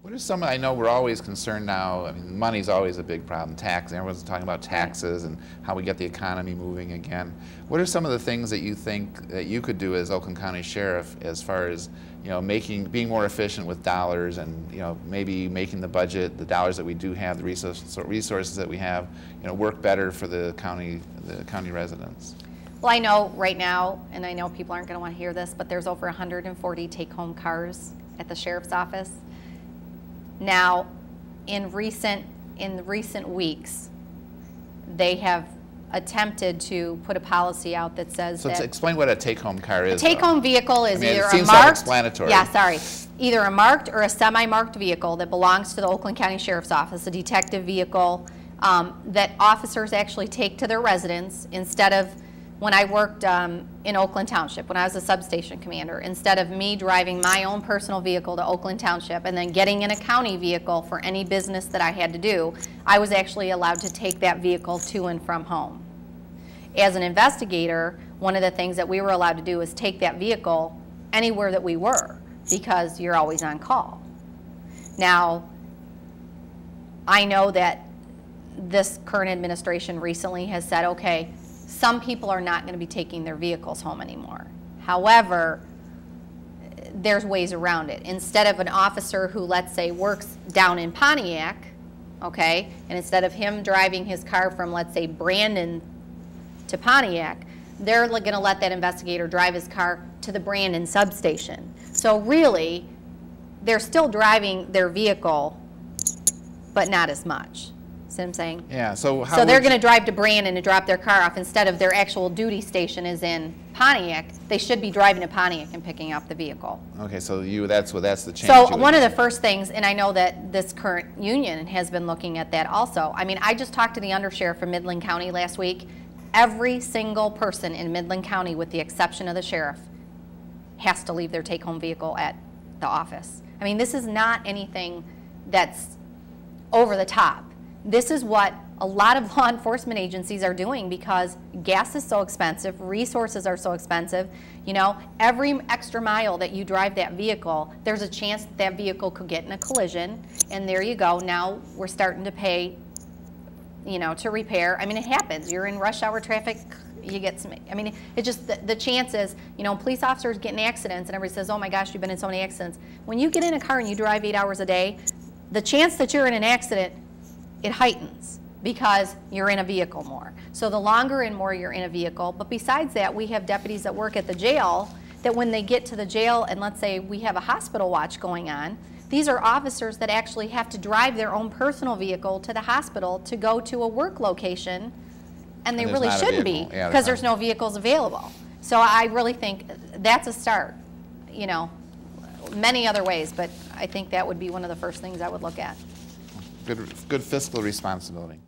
What are some, I know we're always concerned now, I mean, money's always a big problem, tax, everyone's talking about taxes and how we get the economy moving again. What are some of the things that you think that you could do as Oakland County Sheriff as far as, you know, being more efficient with dollars and, you know, maybe making the budget, the dollars that we do have, the resources that we have, you know, work better for the county residents? Well, I know right now, and I know people aren't going to want to hear this, but there's over 140 take-home cars at the sheriff's office. Now, in recent weeks, they have attempted to put a policy out that says so that... explain what a take-home car is. A take-home vehicle is either a marked... self-explanatory. Yeah, sorry. Either a marked or a semi-marked vehicle that belongs to the Oakland County Sheriff's Office, a detective vehicle that officers actually take to their residence instead of... When I worked in Oakland Township, when I was a substation commander, instead of me driving my own personal vehicle to Oakland Township and then getting in a county vehicle for any business that I had to do, I was actually allowed to take that vehicle to and from home. As an investigator, one of the things that we were allowed to do is take that vehicle anywhere that we were, because you're always on call. Now, I know that this current administration recently has said, okay, some people are not going to be taking their vehicles home anymore. However, there's ways around it. Instead of an officer who, let's say, works down in Pontiac, okay, and instead of him driving his car from, let's say, Brandon to Pontiac, they're going to let that investigator drive his car to the Brandon substation. So really, they're still driving their vehicle, but not as much. See what I'm saying? Yeah, so they're going to drive to Brandon and drop their car off instead of their actual duty station is in Pontiac. They should be driving to Pontiac and picking up the vehicle. Okay, so that's the change. So one of the first things, and I know that this current union has been looking at that also. I mean, I just talked to the undersheriff from Midland County last week. Every single person in Midland County, with the exception of the sheriff, has to leave their take-home vehicle at the office. I mean, this is not anything that's over the top. This is what a lot of law enforcement agencies are doing because gas is so expensive, resources are so expensive. You know, every extra mile that you drive that vehicle, there's a chance that that vehicle could get in a collision, and there you go. Now we're starting to pay, you know, to repair. I mean, it happens. You're in rush hour traffic, you get some, I mean, it's just the chances, you know, police officers get in accidents and everybody says, oh my gosh, you've been in so many accidents. When you get in a car and you drive 8 hours a day, the chance that you're in an accident, it heightens because you're in a vehicle more. So the longer and more you're in a vehicle, but besides that, we have deputies that work at the jail that when they get to the jail and let's say we have a hospital watch going on, these are officers that actually have to drive their own personal vehicle to the hospital to go to a work location, and they really shouldn't be because there's no vehicles available. So I really think that's a start, you know, many other ways, but I think that would be one of the first things I would look at. Good fiscal responsibility.